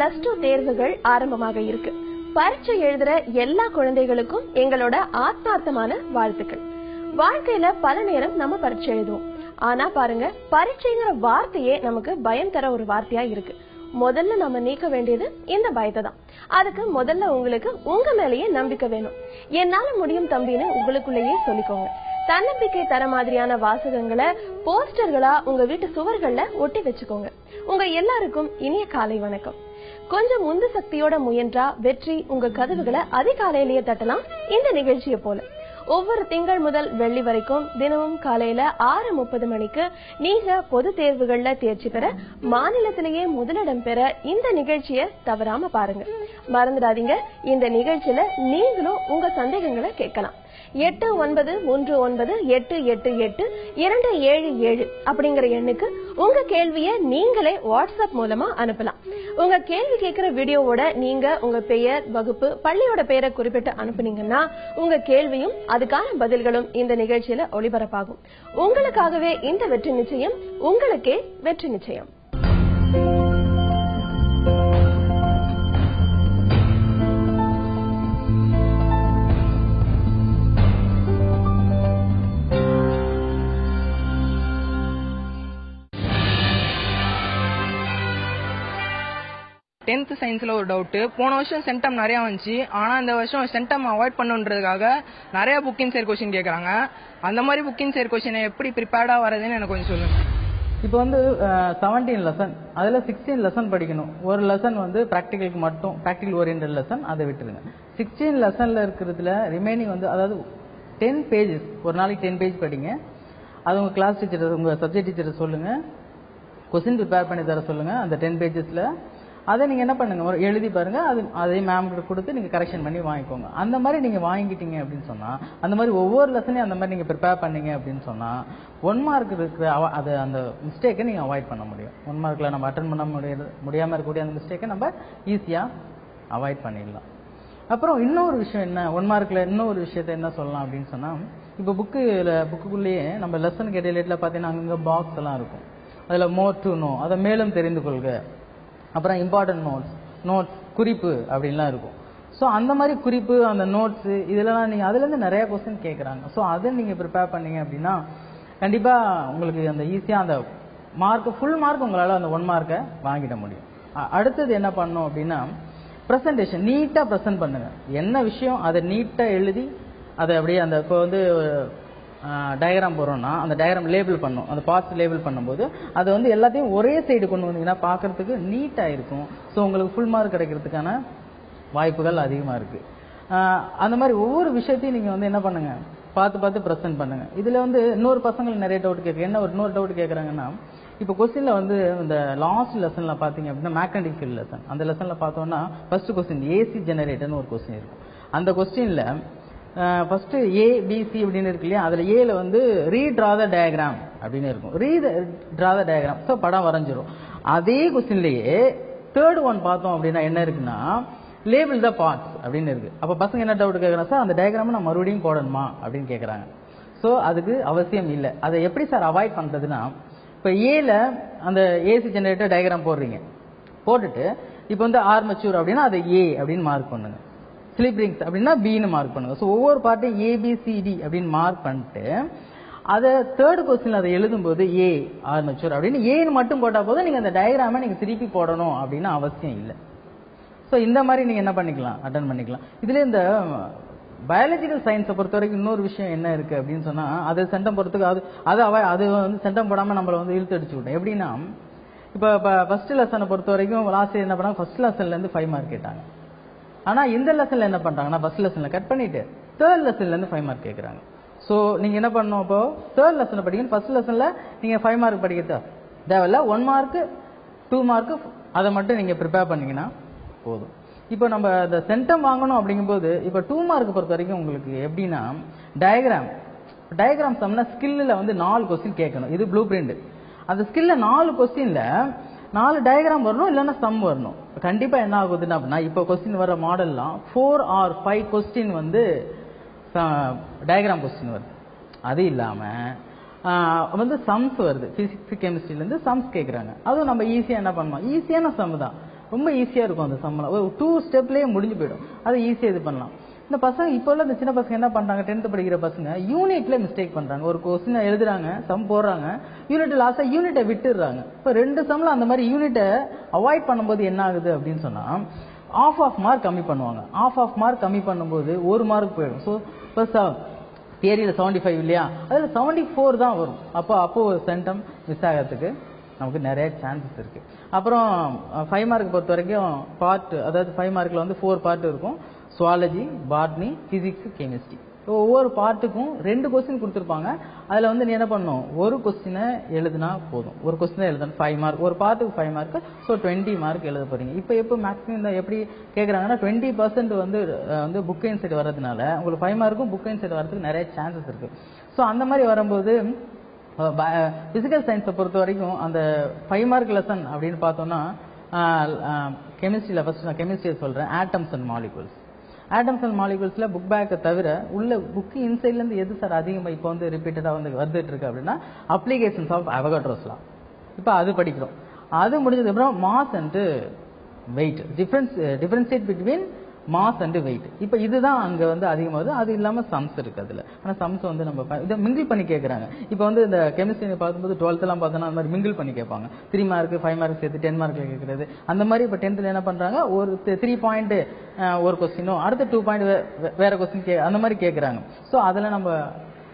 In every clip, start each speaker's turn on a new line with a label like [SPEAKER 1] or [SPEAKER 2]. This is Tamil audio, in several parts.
[SPEAKER 1] +2 தேர்வுகள் ஆரம்பமாக இருக்கு. பரீட்சை எழுதுற எல்லா குழந்தைகளுக்கும் எங்களோட ஆத்மார்த்தமான வாழ்த்துக்கள். வாழ்க்கையில பல நேரம் நம்ம பரீட்சை எழுதுவோம். ஆனா பாருங்க, பரீட்சைங்கிற வார்த்தையே நமக்கு பயம் தர ஒரு வார்த்தையா இருக்கு. முதல்ல நம்ம நீக்க வேண்டியது இந்த பயத்தை தான். அதுக்கு முதல்ல உங்களுக்கு உங்க மேலேயே நம்பிக்கை வேணும். என்னால முடியும் தம்பின்னு உங்களுக்குள்ளேயே சொல்லிக்கோங்க. தன்னம்பிக்கை தர மாதிரியான வாசகங்களை போஸ்டர்களா உங்க வீட்டு சுவர்கள்ல ஒட்டி வச்சுக்கோங்க. உங்க எல்லாருக்கும் இனிய காலை வணக்கம். கொஞ்சம் உந்து சக்தியோட முயன்றா வெற்றி உங்க கதவுகளை அதிகாலையிலேயே தட்டலாம். இந்த நிகழ்ச்சியை போல ஒவ்வொரு திங்கள் முதல் வெள்ளி வரைக்கும் தினமும் காலையில 6:30 மணிக்கு நீங்க பொது தேர்வுகள்ல தேர்ச்சி பெற, மாநிலத்திலேயே முதலிடம் பெற இந்த நிகழ்ச்சியை தவறாம பாருங்க. மறந்துடாதீங்க, இந்த நிகழ்ச்சியில நீங்களும் உங்க சந்தேகங்களை கேட்கலாம். 8919888277 அப்படிங்கிற எண்ணுக்கு உங்க கேள்வியை நீங்களே வாட்ஸ்அப் மூலமா அனுப்பலாம். உங்க கேள்வி கேட்கிற வீடியோவோட நீங்க உங்க பெயர், வகுப்பு, பள்ளியோட பெயரை குறிப்பிட்டு அனுப்புனீங்கன்னா உங்க கேள்வியும் அதுக்கான பதில்களும் இந்த நிகழ்ச்சியில ஒளிபரப்பாகும். உங்களுக்காகவே இந்த வெற்றி நிச்சயம், உங்களுக்கே வெற்றி நிச்சயம்.
[SPEAKER 2] டென்த் சயின்ஸ்ல ஒரு டவுட். போன வருஷம் சென்டம் நிறைய வந்துச்சு, ஆனா இந்த வருஷம் சென்டம் அவாய்ட் பண்ணுன்றதுக்காக நிறைய புக்கிங் சேர் கொஸ்டின் கேட்கறாங்க. அந்த மாதிரி புக்கிங் சேர் கொஸ்டினை எப்படி ப்ரிப்பேர்டா வரதுன்னு எனக்கு கொஞ்சம் சொல்லுங்க.
[SPEAKER 3] இப்போ வந்து 17 லெசன், அதில் 16 லெசன் படிக்கணும். ஒரு லெசன் வந்து ப்ராக்டிகலுக்கு மட்டும், ப்ராக்டிகல் ஓரியன்டட் லெசன், அதை விட்டுருங்க. 16 லெசனில் இருக்கிறதுல ரிமைனிங் வந்து அதாவது 10 பேஜஸ், ஒரு நாளைக்கு 10 பேஜ் படிங்க. அது உங்கள் கிளாஸ் டீச்சர், உங்கள் சப்ஜெக்ட் டீச்சரை சொல்லுங்கள், கொஸ்டின் ப்ரிப்பேர் பண்ணி தர சொல்லுங்கள். அந்த 10 பேஜஸில் அதை நீங்கள் என்ன பண்ணுங்க, எழுதி பாருங்கள். அதே மேம்கிட்ட கொடுத்து நீங்கள் கரெக்ஷன் பண்ணி வாங்கிக்கோங்க. அந்த மாதிரி நீங்கள் வாங்கிட்டீங்க அப்படின்னு சொன்னால், அந்த மாதிரி ஒவ்வொரு லெசனையும் அந்த மாதிரி நீங்கள் ப்ரிப்பேர் பண்ணீங்க அப்படின்னு சொன்னால் 1 மார்க் இருக்கிற அது அந்த மிஸ்டேக்கை நீங்கள் அவாய்ட் பண்ண முடியும். 1 மார்க்கில் நம்ம அட்டன் பண்ண முடியாமல் இருக்கக்கூடிய அந்த மிஸ்டேக்கை நம்ம ஈஸியாக அவாய்ட் பண்ணிடலாம். அப்புறம் இன்னொரு விஷயம் என்ன, 1 மார்க்கில் இன்னொரு விஷயத்தை என்ன சொல்லலாம் அப்படின்னு சொன்னால், இப்போ புக்குக்குள்ளேயே நம்ம லெசனுக்கு இடையில பார்த்தீங்கன்னா அங்கங்கே பாக்ஸ் எல்லாம் இருக்கும். அதில் மோர் டு நோ, அதை மேலும் தெரிந்து கொள்க, அப்புறம் இம்பார்ட்டன்ட் நோட்ஸ் குறிப்பு அப்படின்லாம் இருக்கும். ஸோ அந்த மாதிரி குறிப்பு, அந்த நோட்ஸு இதெல்லாம் நீங்கள் அதுலேருந்து நிறைய கொஸ்டின் கேட்குறாங்க. ஸோ அதை நீங்கள் ப்ரிப்பேர் பண்ணீங்க அப்படின்னா கண்டிப்பாக உங்களுக்கு அந்த ஈஸியாக அந்த மார்க்கு, ஃபுல் மார்க் உங்களால் அந்த 1 மார்க்கை வாங்கிட முடியும். அடுத்தது என்ன பண்ணணும் அப்படின்னா, ப்ரெசன்டேஷன் நீட்டாக ப்ரெசென்ட் பண்ணுங்கள். என்ன விஷயம் அதை நீட்டாக எழுதி அதை அப்படியே அந்த இப்போ வந்து டயக்ராம் போடுறோம்னா அந்த டயக்ராம் லேபிள் பண்ணும், அந்த பார்ட்ஸ் லேபிள் பண்ணும்போது அதை வந்து எல்லாத்தையும் ஒரே சைடு கொண்டு வந்தீங்கன்னா பார்க்கறதுக்கு நீட்டாக இருக்கும். ஸோ உங்களுக்கு ஃபுல் மார்க் கிடைக்கிறதுக்கான வாய்ப்புகள் அதிகமாக இருக்குது. அந்த மாதிரி ஒவ்வொரு விஷயத்தையும் நீங்கள் வந்து என்ன பண்ணுங்கள், பார்த்து ப்ரெசென்ட் பண்ணுங்கள். இதில் வந்து இன்னொரு பசங்களுக்கு நிறைய டவுட் கேட்குறேன். என்ன இன்னொரு டவுட் கேட்குறாங்கன்னா, இப்போ கொஸ்டினில் வந்து இந்த லாஸ்ட் லெசனில் பார்த்தீங்க அப்படின்னா மேக்னடிக் ஃபீல்ட் லெசன், அந்த லெசனில் பார்த்தோம்னா ஃபர்ஸ்ட் கொஸ்டின் ஏசி ஜெனரேட்டர்னு ஒரு கொஸ்டின் இருக்கும். அந்த கொஸ்டினில் ஃபர்ஸ்ட் ஏபிசி அப்படின்னு இருக்கு இல்லையா, அதில் ஏல வந்து ரீட்ரா த டயக்ராம் அப்படின்னு இருக்கும். ரீட்ரா த டயக்ராம், ஸோ படம் வரைஞ்சிரும். அதே கொஸ்டின்லேயே தேர்ட் ஒன் பார்த்தோம் அப்படின்னா என்ன இருக்குன்னா, லேபிள் த பார்ட்ஸ் அப்படின்னு இருக்கு. அப்போ பசங்க என்ன டவுட் கேட்குறாங்க, சார் அந்த டயக்ராம் நான் மறுபடியும் போடணுமா அப்படின்னு கேட்குறாங்க. ஸோ அதுக்கு அவசியம் இல்லை. அதை எப்படி சார் அவாய்ட் பண்ணுறதுன்னா, இப்போ ஏல அந்த ஏசி ஜெனரேட்டர் டயக்ராம் போடுறீங்க, போட்டுட்டு இப்போ வந்து ஆர்மச்சூர் அப்படின்னா அதை ஏ அப்படின்னு மார்க் பண்ணுங்க, ஸ்லிப் ரிங்ஸ் அப்படின்னா பின்னு மார்க் பண்ணுங்க. ஸோ ஒவ்வொரு பார்ட்டையும் ஏபிசிடி அப்படின்னு மார்க் பண்ணிட்டு அதை தேர்ட் கொஸ்டின் அதை எழுதும்போது ஏ ஆர்மச்சூர் அப்படின்னு ஏன்னு மட்டும் போட்டால் போதும், நீங்கள் அந்த டயக்ராமை நீங்கள் திருப்பி போடணும் அப்படின்னு அவசியம் இல்லை. ஸோ இந்த மாதிரி நீங்கள் என்ன பண்ணிக்கலாம், அட்டன் பண்ணிக்கலாம். இதில் இந்த பயாலஜிக்கல் சயின்ஸை பொறுத்த வரைக்கும் இன்னொரு விஷயம் என்ன இருக்குது அப்படின்னு சொன்னால், அது சென்டம் போகிறதுக்கு அது வந்து சென்டம் போடாமல் நம்மளை வந்து இழுத்து அடிச்சு விட்டோம். எப்படின்னா, இப்போ ஃபர்ஸ்ட் லெசனை பொறுத்த வரைக்கும் லாஸ்ட் என்ன பண்ணாங்க, ஃபர்ஸ்ட் லெசன்லேருந்து 5 மார்க் கேட்டாங்க. ஆனால் இந்த லெசனில் என்ன பண்ணுறாங்கன்னா, ஃபர்ஸ்ட் லெசனில் கட் பண்ணிவிட்டு தேர்ட் லெசன்லேருந்து 5 மார்க் கேட்குறாங்க. ஸோ நீங்கள் என்ன பண்ணணும், இப்போ தேர்ட் லெசனை படிக்கணும். ஃபர்ஸ்ட் லெசனில் நீங்கள் 5 மார்க் படிக்க தேவையில்ல, 1 மார்க்கு 2 மார்க்கு அதை மட்டும் நீங்கள் ப்ரிப்பேர் பண்ணிங்கன்னா போதும். இப்போ நம்ம இந்த சென்டம் வாங்கணும் அப்படிங்கும்போது, இப்போ 2 மார்க் பொறுத்த வரைக்கும் உங்களுக்கு எப்படின்னா, டயக்ராம் சம்னா ஸ்கில்லில் வந்து 4 கொஸ்டின் கேட்கணும். இது ப்ளூ பிரிண்ட். அந்த ஸ்கில்ல 4 கொஸ்டினில் 4 டயக்ராம் வரணும், இல்லைன்னா சம் வரணும். கண்டிப்பாக என்ன ஆகுதுன்னா அப்படின்னா, இப்போ கொஸ்டின் வர மாடல்லாம் 4 or 5 கொஸ்டின் வந்து டயக்ராம் கொஸ்டின் வருது. அது இல்லாமல் வந்து சம்ஸ் வருது. ஃபிசிக்ஸ் கெமிஸ்ட்ரியிலேருந்து சம்ஸ் கேட்குறாங்க. அதுவும் நம்ம ஈஸியாக என்ன பண்ணுவோம், ஈஸியான சம் தான். ரொம்ப ஈஸியாக இருக்கும் அந்த சம்மெல்லாம். ஒரு 2 ஸ்டெப்லேயே முடிஞ்சு போயிடும். அது ஈஸியாக இது பண்ணலாம். இந்த பசங்க இப்போ உள்ள இந்த சின்ன பசங்க என்ன பண்ணுறாங்க, 10th படிக்கிற பசங்க யூனிட்ல மிஸ்டேக் பண்ணுறாங்க. ஒரு கொஸ்டினை எழுதுறாங்க, சம் போடுறாங்க, யூனிட் லாஸ்ட்டாக யூனிட்டை விட்டுடுறாங்க. இப்போ 2 சம்மில் அந்த மாதிரி யூனிட்டை அவாய்ட் பண்ணும்போது என்ன ஆகுது அப்படின்னு சொன்னால் ஆஃப் மார்க் கம்மி பண்ணுவாங்க. ஆஃப் மார்க் கம்மி பண்ணும்போது 1 மார்க் போயிடும். ஸோ இப்போ தியரியில் 75 இல்லையா, அதில் 74 தான் வரும். அப்போ சென்டம் மிஸ் ஆகிறதுக்கு நமக்கு நிறைய சான்சஸ் இருக்குது. அப்புறம் 5 மார்க் பொறுத்த வரைக்கும் பார்ட், அதாவது 5 மார்க்கில் வந்து 4 பார்ட் இருக்கும். Zoology, botany, physics, chemistry. So ஒவ்வொரு பார்ட்டுக்கும் 2 கொஸ்டின் கொடுத்துருப்பாங்க. அதில் வந்து நீ என்ன பண்ணணும், ஒரு கொஸ்டினை எழுதுனா போதும். ஒரு கொஸ்டினை எழுதணும் 5 மார்க், ஒரு பார்ட்டுக்கு 5 மார்க். ஸோ 20 மார்க் எழுத போகிறீங்க. இப்போ மேக்ஸிமம் எப்படி கேட்குறாங்கன்னா 20% வந்து புக் இன்சைட் வர்றதுனால உங்களுக்கு 5 மார்க்கும் புக் இன்சைட் வர்றதுக்கு நிறைய சான்சஸ் இருக்குது. ஸோ அந்த மாதிரி வரும்போது பிசிக்கல் சயின்ஸை பொறுத்த வரைக்கும் அந்த 5 மார்க் லெசன் அப்படின்னு பார்த்தோம்னா கெமிஸ்ட்ரியில் ஃபர்ஸ்ட் நான் கெமிஸ்ட்ரியை சொல்கிறேன். Atoms and molecules. Atoms and மாலிகுல்ஸில் புக் பேக்கை தவிர உள்ள புக்கு இன்சைட்லேருந்து எது சார் அதிகமாக இப்போ வந்து ரிப்பீட்டடாக வந்து வந்துட்டு இருக்கு அப்படின்னா அப்ளிகேஷன்ஸ் ஆஃப் அவகாட்ரோஸ் லா. இப்போ அது படிக்கிறோம். அது முடிஞ்சதுக்கப்புறம் mass and weight, differentiate between mass and weight. இப்போ இதுதான் அங்கே வந்து அதிகமாகுது. அது இல்லாமல் சம்ஸ் இருக்குது அதில். ஆனால் சம்ஸ் வந்து நம்ம இதை மிங்கிள் பண்ணி கேட்குறாங்க. இப்போ வந்து இந்த கெமிஸ்ட்ரி பார்க்கும்போது 12th பார்த்தோன்னா அந்த மாதிரி மிங்கிள் பண்ணி கேட்பாங்க. 3 மார்க் 5 மார்க் சேர்த்து 10 மார்க்கில் கேட்குறது. அந்த மாதிரி இப்போ 10th என்ன பண்ணுறாங்க, ஒரு 3 பாயிண்ட் ஒரு கொஸ்டினும் அடுத்த 2 பாயிண்ட் வேற கொஸ்டின் அந்த மாதிரி கேட்குறாங்க. ஸோ அதில் நம்ம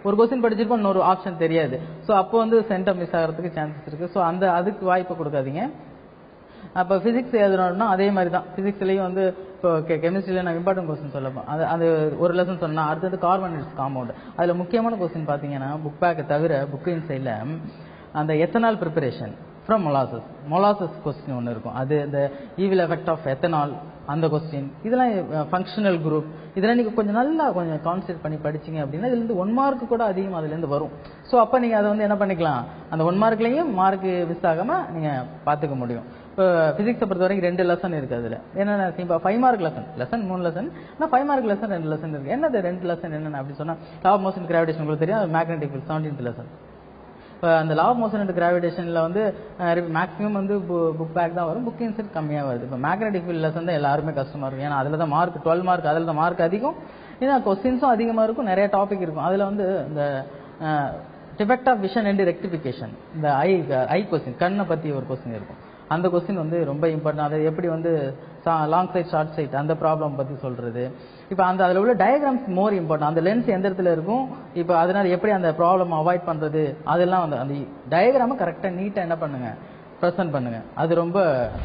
[SPEAKER 3] ஒரு கொஸ்டின் படிச்சிருப்போம், இன்னொரு ஆப்ஷன் தெரியாது. ஸோ அப்போ வந்து சென்டம் மிஸ் ஆகிறதுக்கு சான்சஸ் இருக்குது. ஸோ அதுக்கு வாய்ப்பு கொடுக்காதீங்க. அப்போ ஃபிசிக்ஸ் எழுதணும்னா அதே மாதிரி தான். ஃபிசிக்ஸ்லேயும் வந்து இப்போ கெமிஸ்ட்ரியில் நான் இம்பார்ட்டன்ட் கொஸ்டின் சொல்லப்போம். அது ஒரு லெசன் சொன்னால் அடுத்தது கார்பனேட்ஸ் காம்பவுண்ட். அதில் முக்கியமான கொஸ்டின் பார்த்தீங்கன்னா புக் பேக்கை தவிர புக் இன்சைடில் அந்த ethanol preparation from molasses question ஒன்று இருக்கும். அது இந்த ஈவில் எஃபெக்ட் ஆஃப் எத்தனால் அந்த கொஸ்டின். இதெல்லாம் ஃபங்க்ஷனல் குரூப். இதெல்லாம் நீங்கள் கொஞ்சம் கான்சென்ட்ரேட் பண்ணி படிச்சிங்க அப்படின்னா இதுலேருந்து 1 மார்க் கூட அதிகமாக அதுலேருந்து வரும். ஸோ அப்போ நீங்கள் அதை வந்து என்ன பண்ணிக்கலாம், அந்த 1 மார்க்லேயும் மார்க் மிஸ் ஆகாமல் நீங்கள் பார்த்துக்க முடியும். இப்போ ஃபிசிக்ஸை பொறுத்த வரைக்கும் 2 லெசன் இருக்குது. அதில் என்னென்ன இப்போ 5 மார்க் லெசன் 3 லெசன், ஆனால் 5 மார்க் லெசன் 2 லெசன் இருக்குது. என்னது 2 லெசன் என்னென்ன அப்படின்னு சொன்னால் லா ஆஃப் மோஷன் கிராவிடேஷன் உங்களுக்கு தெரியும். அது மேக்னெட்டிக் ஃபீல்ட் 17th லெசன். இப்போ அந்த லா ஆஃப் மோஷன் அண்ட் கிராவிடேஷனில் வந்து மேக்ஸிமம் வந்து புக் பேக் தான் வரும், புக் இன்சைட் கம்மியாக வருது. இப்போ மேக்னெட்டிக் ஃபீல்ட் லெசன் தான் எல்லாருமே கஷ்டமாக இருக்கும். ஏன்னா அதில் தான் மார்க் 12 மார்க், அதில் தான் மார்க் அதிகம். ஏன்னா கொஸ்டின்ஸும் அதிகமாக இருக்கும், நிறைய டாபிக் இருக்கும். அதில் வந்து இந்த defect of vision and rectification, இந்த ஐ கொஸ்டின், கண்ணை பற்றி ஒரு கொஸ்டின் இருக்கும். அந்த கொஸ்டின் வந்து ரொம்ப இம்பார்ட்டன்ட். அதை எப்படி வந்து லாங் சைட் ஷார்ட் சைட் அந்த ப்ராப்ளம் பற்றி சொல்கிறது. இப்போ அதில் உள்ள டயக்ராம்ஸ் மோர் இம்பார்ட்டன்ட். அந்த லென்ஸ் எந்த இடத்துல இருக்கும், இப்போ அதனால் எப்படி அந்த ப்ராப்ளம் அவாய்ட் பண்ணுறது, அதெல்லாம் வந்து அந்த டயக்ராமை கரெக்டாக நீட்டாக என்ன பண்ணுங்க, ப்ரெசென்ட் பண்ணுங்க. அது ரொம்ப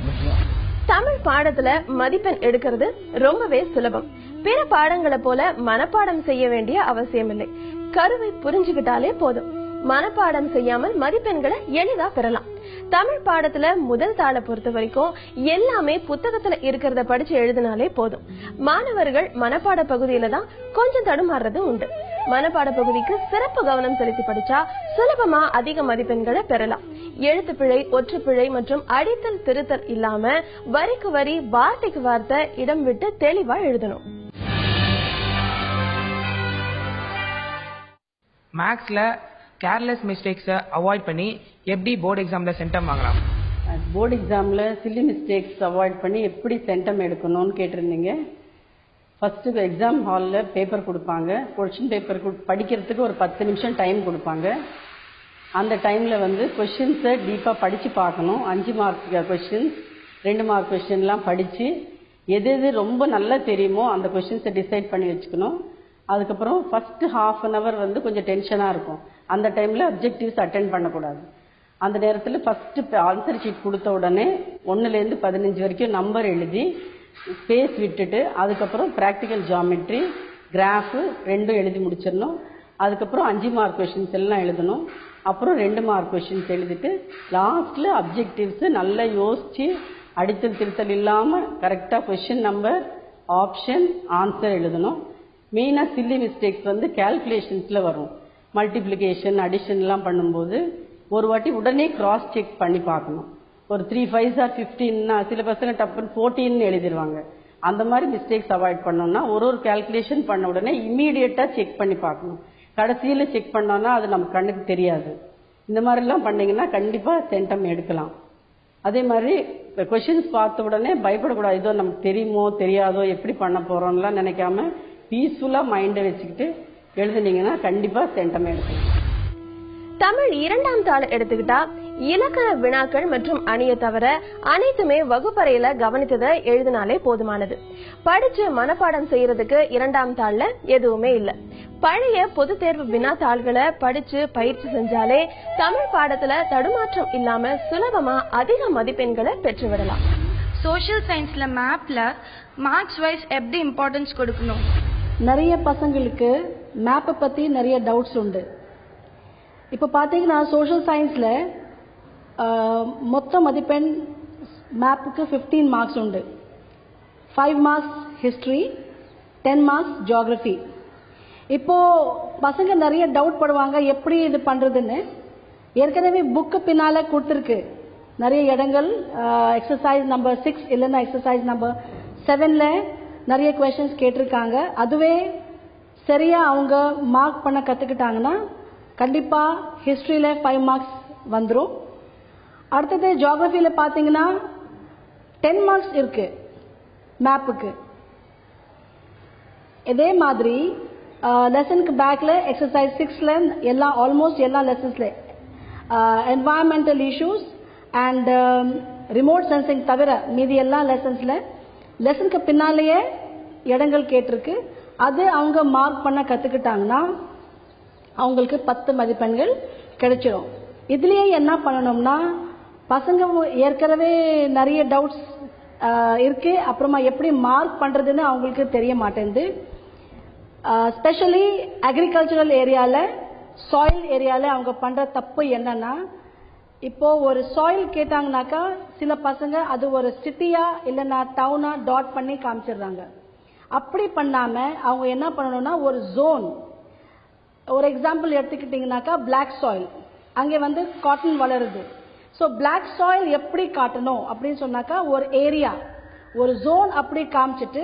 [SPEAKER 3] முக்கியம்.
[SPEAKER 1] தமிழ் பாடத்துல மதிப்பெண் எடுக்கிறது ரொம்பவே சுலபம். பிற பாடங்களை போல மனப்பாடம் செய்ய வேண்டிய அவசியம் இல்லை. கருவை புரிஞ்சுக்கிட்டாலே போதும். மனப்பாடம் செய்யாமல் மதிப்பெண்களை எளிதா பெறலாம். தமிழ் பாடத்துல முதல் தாளை பொறுத்த வரைக்கும் எல்லாமே புத்தகத்துல இருக்கிறத படிச்சு எழுதினாலே போதும். மாணவர்கள் மனப்பாட பகுதியில தான் கொஞ்சம் தடுமாறுறது உண்டு. மனப்பாட பகுதிக்கு சிறப்பு கவனம் செலுத்தி படிச்சா சுலபமா அதிக மதிப்பெண்களை பெறலாம். எழுத்துப்பிழை, ஒற்றுப்பிழை மற்றும் அடித்தல் திருத்தல் இல்லாம வரிக்கு வரி, வார்த்தைக்கு வார்த்தை இடம் விட்டு தெளிவா எழுதணும்.
[SPEAKER 2] மேக்ஸ்ல கேர்லெஸ் மிஸ்டேக்ஸை அவாய்ட் பண்ணி எப்படி போர்டு எக்ஸாமில் சென்டம் வாங்கலாம்?
[SPEAKER 4] போர்டு எக்ஸாமில் சில்லி மிஸ்டேக்ஸ் அவாய்ட் பண்ணி எப்படி சென்டம் எடுக்கணும்னு கேட்டிருந்தீங்க. ஃபஸ்ட்டு எக்ஸாம் ஹாலில் பேப்பர் கொடுப்பாங்க. கொஷின் பேப்பர் படிக்கிறதுக்கு ஒரு 10 நிமிஷம் டைம் கொடுப்பாங்க. அந்த டைமில் வந்து கொஷின்ஸை டீப்பாக படித்து பார்க்கணும். 5 மார்க் கொஷின்ஸ், 2 மார்க் கொஷின்லாம் படித்து எது ரொம்ப நல்லா தெரியுமோ அந்த கொஷின்ஸை டிசைட் பண்ணி வச்சுக்கணும். அதுக்கப்புறம் ஃபஸ்ட்டு ½ அன் ஹவர் வந்து கொஞ்சம் டென்ஷனாக இருக்கும். அந்த டைமில் அப்ஜெக்டிவ்ஸ் அட்டென்ட் பண்ணக்கூடாது. அந்த நேரத்தில் ஃபஸ்ட்டு ஆன்சர் ஷீட் கொடுத்த உடனே 1லேருந்து 15 வரைக்கும் நம்பர் எழுதி ஸ்பேஸ் விட்டுட்டு அதுக்கப்புறம் ப்ராக்டிக்கல் ஜியாமெட்ரி, கிராஃபு 2 எழுதி முடிச்சிடணும். அதுக்கப்புறம் 5 மார்க் கொஷின்ஸ் எல்லாம் எழுதணும். அப்புறம் 2 மார்க் கொஷின்ஸ் எழுதிட்டு லாஸ்ட்டில் அப்ஜெக்டிவ்ஸு நல்லா யோசித்து அடித்தல் திருத்தல் இல்லாமல் கரெக்டாக கொஷின் நம்பர், ஆப்ஷன், ஆன்சர் எழுதணும். மெயினாக சில்லி மிஸ்டேக்ஸ் வந்து கேல்குலேஷன்ஸில் வரும். மல்டிப்ளிகேஷன், அடிஷன்லாம் பண்ணும்போது ஒரு வாட்டி உடனே கிராஸ் செக் பண்ணி பார்க்கணும். ஒரு 3 5s are 15னா சில பசங்க டப்புன்னு 14 எழுதிடுவாங்க. அந்த மாதிரி மிஸ்டேக்ஸ் அவாய்ட் பண்ணோம்னா ஒரு கேல்குலேஷன் பண்ண உடனே இம்மீடியட்டாக செக் பண்ணி பார்க்கணும். கடைசியில் செக் பண்ணோன்னா அது நம்ம கண்ணுக்கு தெரியாது. இந்த மாதிரிலாம் பண்ணிங்கன்னா கண்டிப்பாக சென்டம் எடுக்கலாம். அதே மாதிரி கொஷின்ஸ் பார்த்த உடனே பயப்படக்கூடாது. ஏதோ நமக்கு தெரியுமோ தெரியாதோ எப்படி பண்ண போறோம்லாம் நினைக்காம பீஸ்ஃபுல்லா மைண்டை வச்சுக்கிட்டு எழுதுனீங்கன்னா கண்டிப்பா சென்டம் எடுக்கலாம்.
[SPEAKER 1] தமிழ் 2ஆம் தாள் எடுத்துக்கிட்டா இலக்கண வினாக்கள் மற்றும் அணியை தவிர அனைத்துமே வகுப்பறையில கவனித்ததை எழுதினாலே போதுமானது. படிச்சு மனப்பாடம் செய்யறதுக்கு 2ஆம் தாள்ல எதுவுமே இல்ல. பழைய பொது தேர்வு வினா தாள்களை படிச்சு பயிற்சி செஞ்சாலே தமிழ் பாடத்துல தடுமாற்றம் இல்லாம சுலபமா அதிக மதிப்பெண்களை பெற்றுவிடலாம்.
[SPEAKER 5] சோஷியல் சயின்ஸ்ல மேப்ல மார்க்ஸ் வைஸ் எப்படி இம்பார்ட்டன்ஸ் கொடுக்கணும்?
[SPEAKER 6] நிறைய பசங்களுக்கு மேப்பை பத்தி நிறைய டவுட்ஸ் உண்டு. இப்போ பார்த்தீங்கன்னா சோஷியல் சயின்ஸ்ல மொத்த மதிப்பெண் மேப்புக்கு 15 மார்க்ஸ் உண்டு. 5 மார்க்ஸ் ஹிஸ்டரி, 10 மார்க்ஸ் ஜியோகிரபி. இப்போ பசங்க நிறைய டவுட் படுவாங்க எப்படி இது பண்றதுன்னு. ஏற்கனவே புக்கு பின்னால கொடுத்துருக்கு நிறைய இடங்கள். எக்ஸசைஸ் நம்பர் 6 இல்லைன்னா எக்ஸசைஸ் நம்பர் 7ல நிறைய கொஸ்டின்ஸ் கேட்டிருக்காங்க. அதுவே சரியா அவங்க மார்க் பண்ண கத்துக்கிட்டாங்கன்னா கண்டிப்பா ஹிஸ்டரியில 5 மார்க்ஸ் வந்துடும். அடுத்தது ஜியோகிரபியில பாத்தீங்கன்னா 10 மார்க்ஸ் இருக்கு மேப்புக்கு. இதே மாதிரி லெசனுக்கு பேக்ல எக்ஸசைஸ் 6ல எல்லாம் ஆல்மோஸ்ட் எல்லா லெசன்ஸ்ல environmental issues and remote sensing தவிர மீதி எல்லா லெசன்ஸ்ல லெசனுக்கு பின்னாலேயே இடங்கள் கேட்டிருக்கு. அது அவங்க மார்க் பண்ண கத்துக்கிட்டாங்கன்னா அவங்களுக்கு 10 மதிப்பெண்கள் கிடைச்சிடும். இதுலயே என்ன பண்ணணும்னா பசங்க ஏற்கனவே நிறைய டவுட்ஸ் இருக்கு, அப்புறமா எப்படி மார்க் பண்றதுன்னு அவங்களுக்கு தெரிய மாட்டேங்குது. ஸ்பெஷலி அக்ரிகல்ச்சரல் ஏரியால சாயில் ஏரியால அவங்க பண்ற தப்பு என்னன்னா, இப்போ ஒரு சாயில் கேட்டாங்கனாக்கா சில பசங்க அது ஒரு சிட்டியா இல்லைன்னா டவுனா டாட் பண்ணி காமிச்சிடுறாங்க. அப்படி பண்ணாம அவங்க என்ன பண்ணணும்னா ஒரு ஜோன், ஒரு எக்ஸாம்பிள் எடுத்துக்கிட்டீங்கன்னாக்கா பிளாக் சாயில், அங்கே வந்து காட்டன் வளருது. ஸோ பிளாக் சாயில் எப்படி காட்டணும் அப்படின்னு சொன்னாக்கா ஒரு ஏரியா ஒரு ஜோன் அப்படி காமிச்சிட்டு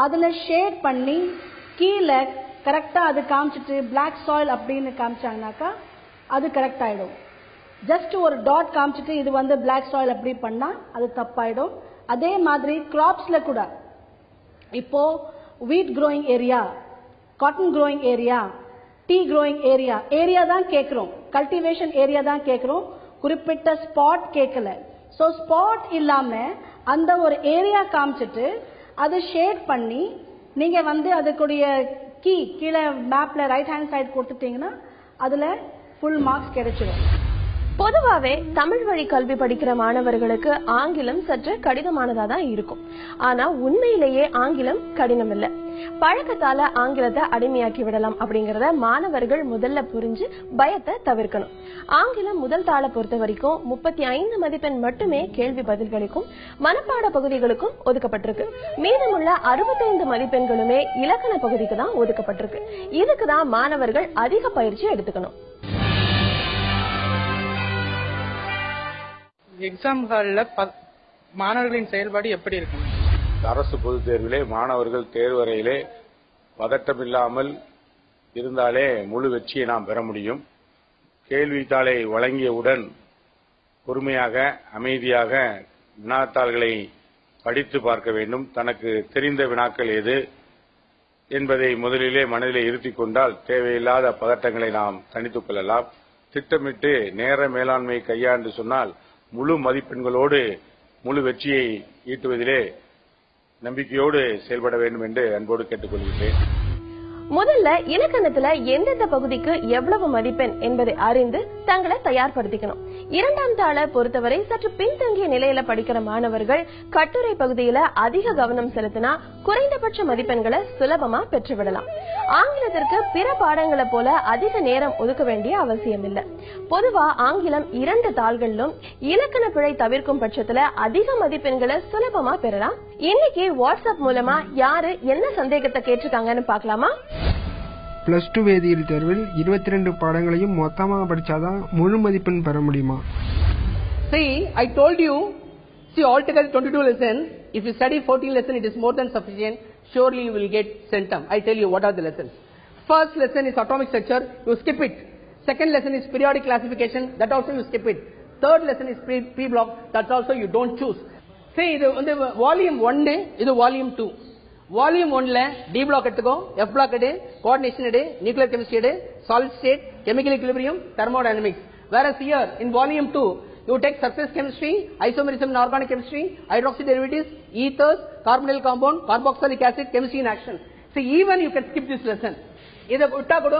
[SPEAKER 6] அதுல ஷேட் பண்ணி கீழே கரெக்டா அது காமிச்சிட்டு பிளாக் சாயில் அப்படின்னு காமிச்சாங்கனாக்கா அது கரெக்ட் ஆயிடும். ஜஸ்ட் ஒரு டாட் காமிச்சிட்டு இது வந்து பிளாக் சாயில் அப்படி பண்ணா அது தப்பாயிடும். அதே மாதிரி கிராப்ஸ்ல கூட இப்போ வீட் growing area, cotton growing area, tea growing area, area தான் கேட்கிறோம், கல்டிவேஷன் ஏரியா தான் கேட்கிறோம், குறிப்பிட்ட ஸ்பாட் கேட்கல. ஸோ ஸ்பாட் இல்லாம அந்த ஒரு ஏரியா காமிச்சிட்டு அதை ஷேட் பண்ணி நீங்க வந்து அதுக்குடைய கீழே மேப்ல ரைட் ஹேண்ட் சைடு கொடுத்துட்டீங்கன்னா அதுல ஃபுல் மார்க்ஸ் கிடைச்சிடும்.
[SPEAKER 1] பொதுவாவே தமிழ் வழி கல்வி படிக்கிற மாணவர்களுக்கு ஆங்கிலம் சற்று கடினமானதா தான் இருக்கும். ஆனா உண்மையிலேயே ஆங்கிலம் கடினம் இல்ல. பழக்கத்தால ஆங்கிலத்தை அடிமையாக்கி விடலாம் அப்படிங்கறத மாணவர்கள் முதல்ல புரிஞ்சு பயத்தை தவிர்க்கணும். ஆங்கிலம் முதல் தாளை பொறுத்த வரைக்கும் 35 மதிப்பெண் மட்டுமே கேள்வி பதில்களுக்கும் மனப்பாட பகுதிகளுக்கும் ஒதுக்கப்பட்டிருக்கு. மீதமுள்ள 65 மதிப்பெண்களுமே இலக்கண பகுதிக்கு தான் ஒதுக்கப்பட்டிருக்கு. இதுக்குதான் மாணவர்கள் அதிக பயிற்சி எடுத்துக்கணும்.
[SPEAKER 2] எக்ஸாம் ஹால்ல மாணவர்களின் செயல்பாடு எப்படி இருக்கும்?
[SPEAKER 7] அரசு பொதுத் தேர்விலே மாணவர்கள் தேர்வறையிலே பதட்டமில்லாமல் இருந்தாலே முழு வெற்றியை நாம் பெற முடியும். கேள்வித்தாளை வழங்கியவுடன் பொறுமையாக அமைதியாக வினாத்தாள்களை படித்து பார்க்க வேண்டும். தனக்கு தெரிந்த வினாக்கள் எது என்பதை முதலிலே மனதிலே இருத்திக் கொண்டால் தேவையில்லாத பதட்டங்களை நாம் தணித்துக் கொள்ளலாம். திட்டமிட்டு நேர மேலாண்மை கையாண்டு சொன்னால் முழு மதிப்பெண்களோடு முழு வெற்றியை ஈட்டுவதிலே நம்பிக்கையோடு செயல்பட வேண்டும் என்று அன்போடு கேட்டுக்கொள்கிறேன்.
[SPEAKER 1] முதல்ல இலக்கணத்துல எந்தெந்த பகுதிக்கு எவ்வளவு மதிப்பெண் என்பதை அறிந்து தங்களை தயார்படுத்திக்கணும். 2ஆம் தாளை பொறுத்தவரை சற்று பின்தங்கிய நிலையில படிக்கிற மாணவர்கள் கட்டுரை பகுதியில அதிக கவனம் செலுத்தினா குறைந்தபட்ச மதிப்பெண்களை சுலபமா பெற்றுவிடலாம். ஆங்கிலத்திற்கு பிற பாடங்களை போல அதிக நேரம் ஒதுக்க வேண்டிய அவசியம் இல்லை. பொதுவா ஆங்கிலம் 2 தாள்களிலும் இலக்கண பிழை தவிர்க்கும் பட்சத்துல அதிக மதிப்பெண்களை சுலபமா பெறலாம். இன்னைக்கு வாட்ஸ்அப் மூலமா யாரு என்ன சந்தேகத்தை கேட்டிருக்காங்கன்னு பாக்கலாமா?
[SPEAKER 8] +2 வேதியியல் தேர்வில் 22 பாடங்களையும் மொத்தமாக படிச்சாதான் முழு மதிப்பெண் பெற முடியுமா?
[SPEAKER 9] See, I told you, altogether 22 lessons. If you study 14 lessons, it is more than sufficient. Surely you will get centum. I tell you what are the lessons. First lesson is atomic structure, you skip it. Second lesson is periodic classification, that also you skip it. third lesson is P block. That's also you don't choose. See, இது வந்து volume 1 இது volume 2. volume 1ல D block எடுத்துக்கோ, F block எடு, coordination எடு, nuclear chemistry எடு, solid state, chemical equilibrium, thermodynamics. Whereas here in volume 2 you take surface chemistry, isomerism in organic chemistry, hydroxy derivatives, ethers, carbonyl compound, carboxylic acid, chemistry in action. See, even you can skip this lesson. இத விட்டா கூட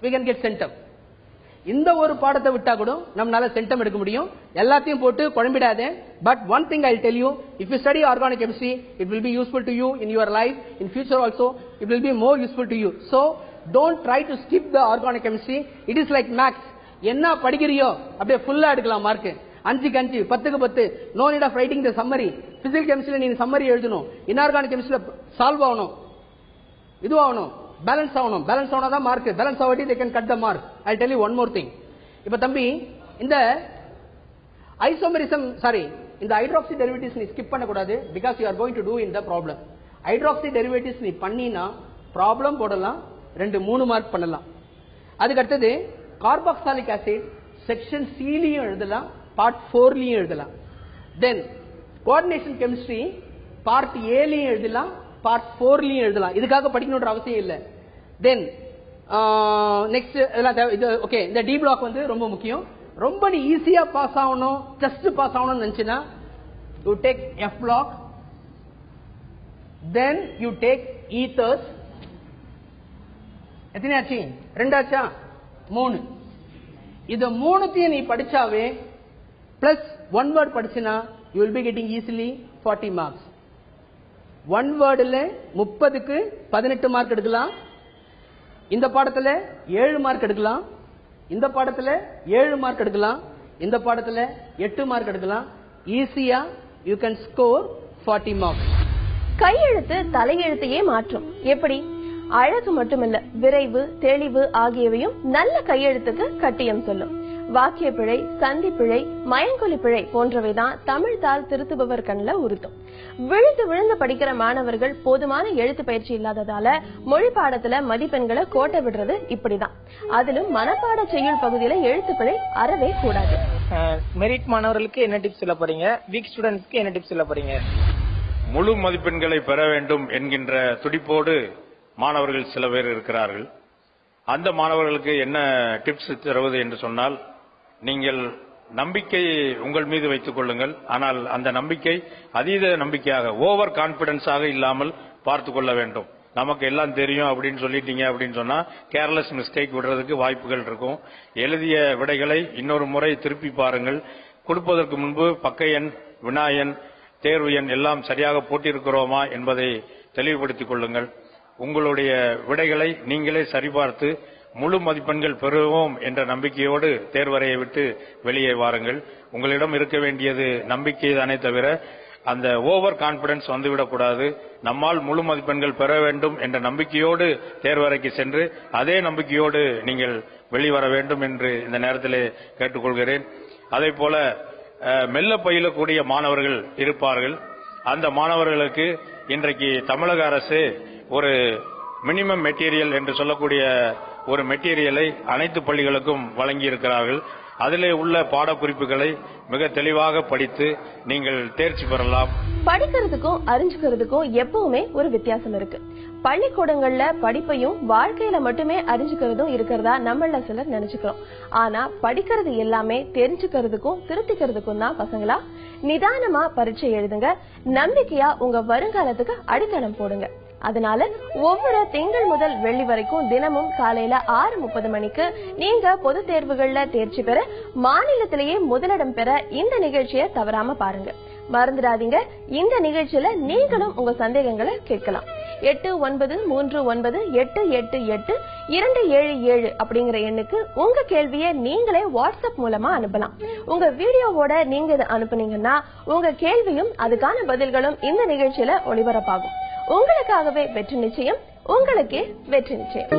[SPEAKER 9] we can get centum. இந்த ஒரு பாடத்தை விட்டா கூட நம்மால centum எடுக்க முடியும். எல்லாத்தையும் போட்டு குழம்பிடாதே. But one thing I'll tell you, if you study organic chemistry, it will be useful to you in your life, in future also, it will be more useful to you. So, don't try to skip the organic chemistry. It is like maths. என்ன படிக்கிறியோ அப்படியே ஃபுல்லா எடுக்கலாம் mark. 5க்கு 5, 10க்கு 10. No need of writing the summary. Physical chemistry நீ summary எழுதணும். Inorganic chemistry சால்வ் ஆகணும். இது ஆகணும். பேலன்ஸ் ஆகணும். பேலன்ஸ் ஆனா தான் mark. Balance Avatti they can cut the mark. I'll tell you one more thing. இப்ப தம்பி இந்த ஐசோமெரிசம் இந்த ஹைட்ராக்சி டெரிவேட்டிவ்ஸ் நீ ஸ்கிப் பண்ண கூடாது. because you are going to do in the problem. Hydroxy derivatives நீ பண்ணினா ப்ராப்ளம் போடலாம், 2-3 மார்க் பண்ணலாம். அதுக்கு அடுத்தது கார்பாக்சாலிக் ஆசிட் செக்ஷன் C லயும் எழுதலாம், பார்ட் 4 லயும் எழுதலாம். தென் கோஆர்டினேஷன் கெமிஸ்ட்ரி பார்ட் A லயும் எழுதலாம், பார்ட் 4 லயும் எழுதலாம். இதுக்காக படிக்கணும்ன்ற அவசியம் இல்லை. தென் நெக்ஸ்ட் இது ஓகே. இந்த டி பிளாக் வந்து ரொம்ப முக்கியம். ரொம்ப நீ ஈஸியா பாஸ் ஆகணும், ஜஸ்ட் பாஸ் ஆகணும்னு நினைச்சுன்னா you take F block, then you take ethers. எத்தனை ஆச்சு? 2 ஆச்சா? 3. இது 3த்தையும் நீ படிச்சாவே பிளஸ் 1 வேர்ட் படிச்சினா you will be getting easily 40 marks. 1 வேர்டுல 30க்கு 18 மார்க் எடுக்கலாம். இந்த பாடத்துல 7 மார்க் எடுக்கலாம். இந்த பாடத்துல 7 மார்க் எடுக்கலாம். இந்த பாடத்துல 8 மார்க் எடுக்கலாம். ஈஸியா you can score 40 marks.
[SPEAKER 1] கையெழுத்து தலையெழுத்தையே மாற்றும். எப்படி? அழகு மட்டுமல்ல, விரைவு, தெளிவு ஆகியவையும் நல்ல கையெழுத்துக்கு கட்டியம் சொல்லும். வாக்கிய பிழை, சந்தி பிழை, மயங்கொலி பிழை போன்றவைதான் தமிழ் தாள் திருத்துபவர் கண்ணில் உறுத்தும். விழுந்து விழுந்து படிக்கிற மாணவர்கள் போதுமான எழுத்து பயிற்சி இல்லாததால மொழி பாடத்துல மதிப்பெண்களை கோட்டை விடுறது இப்படிதான். அதிலும் மனப்பாட செய்யுள் பகுதியில எழுத்து பிழை அறவே கூடாது.
[SPEAKER 2] மெரிட் மாணவர்களுக்கு என்ன டிப்ஸ் சொல்ல போறீங்க? வீக் ஸ்டூடெண்ட்ஸ்க்கு என்ன டிப்ஸ் சொல்ல போறீங்க?
[SPEAKER 7] முழு மதிப்பெண்களை பெற வேண்டும் என்கின்ற துடிப்போடு மாணவர்கள் சில பேர் இருக்கிறார்கள். அந்த மாணவர்களுக்கு என்ன டிப்ஸ் தருவது என்று சொன்னால், நீங்கள் நம்பிக்கை உங்கள் மீது வைத்துக் கொள்ளுங்கள். ஆனால் அந்த நம்பிக்கை அதீத நம்பிக்கையாக, ஓவர் கான்பிடன்ஸாக இல்லாமல் பார்த்துக் கொள்ள வேண்டும். நமக்கு எல்லாம் தெரியும் அப்படின்னு சொல்லிட்டீங்க அப்படின்னு சொன்னா கேர்லெஸ் மிஸ்டேக் விடுறதுக்கு வாய்ப்புகள் இருக்கும். எழுதிய விடைகளை இன்னொரு முறை திருப்பி பாருங்கள். கொடுப்பதற்கு முன்பு பக்க எண், வினா எண், தேர்வு எண் எல்லாம் சரியாக போட்டிருக்கிறோமா என்பதை தெளிவுபடுத்திக் கொள்ளுங்கள். உங்களுடைய விடைகளை நீங்களே சரிபார்த்து முழு மதிப்பெண்கள் பெறுவோம் என்ற நம்பிக்கையோடு தேர்வறையை விட்டு வெளியே வாருங்கள். உங்களிடம் இருக்க வேண்டியது நம்பிக்கை தானே தவிர அந்த ஓவர் கான்பிடன்ஸ் வந்துவிடக்கூடாது. நம்மால் முழு மதிப்பெண்கள் பெற வேண்டும் என்ற நம்பிக்கையோடு தேர்வறைக்கு சென்று அதே நம்பிக்கையோடு நீங்கள் வெளிவர வேண்டும் என்று இந்த நேரத்தில் கேட்டுக்கொள்கிறேன். அதே போல மெல்ல பயிலக்கூடிய மாணவர்கள் இருப்பார்கள். அந்த மாணவர்களுக்கு இன்றைக்கு தமிழக அரசு ஒரு மினிமம் மெட்டீரியல் என்று சொல்லக்கூடிய ஒரு மெட்டீரியலை அனைத்து பள்ளிகளுக்கும் வழங்கி இருக்கிறார்கள். அதிலே உள்ள பாடக்குறிப்புகளை மிக தெளிவாக படித்து நீங்கள் தேர்ச்சி பெறலாம்.
[SPEAKER 1] படிக்கிறதுக்கும் அறிஞ்சுக்கிறதுக்கும் எப்பவுமே ஒரு வித்தியாசம் இருக்கு. பள்ளிக்கூடங்கள்ல படிப்பையும் வாழ்க்கையில மட்டுமே அறிஞ்சுக்கிறதும் இருக்கிறதா நம்மள சிலர் நினைச்சுக்கிறோம். ஆனா படிக்கிறது எல்லாமே தெரிஞ்சுக்கிறதுக்கும் திருத்திக்கிறதுக்கும் தான் பசங்களா. நிதானமா பரீட்சை எழுதுங்க. நம்பிக்கையா உங்க வருங்காலத்துக்கு அடித்தளம் போடுங்க. அதனால ஒவ்வொரு திங்கள் முதல் வெள்ளி வரைக்கும் தினமும் காலையில 6:30 மணிக்கு நீங்க பொது தேர்வுகள்ல தேர்ச்சி பெற, மாநிலத்திலேயே முதலிடம் பெற இந்த நிகழ்ச்சியை தவறாம பாருங்க. மறந்துடாதீங்க, இந்த நிகழ்ச்சியில நீங்களும் உங்க சந்தேகங்களை கேட்கலாம். 8939888277 அப்படிங்கிற எண்ணுக்கு உங்க கேள்வியை நீங்களே வாட்ஸ்அப் மூலமா அனுப்பலாம். உங்க வீடியோவோட நீங்க இதை அனுப்புனீங்கன்னா உங்க கேள்வியும் அதுக்கான பதில்களும் இந்த நிகழ்ச்சியில ஒளிபரப்பாகும். உங்களுக்காகவே வெற்றி நிச்சயம், உங்களுக்கே வெற்றி நிச்சயம்.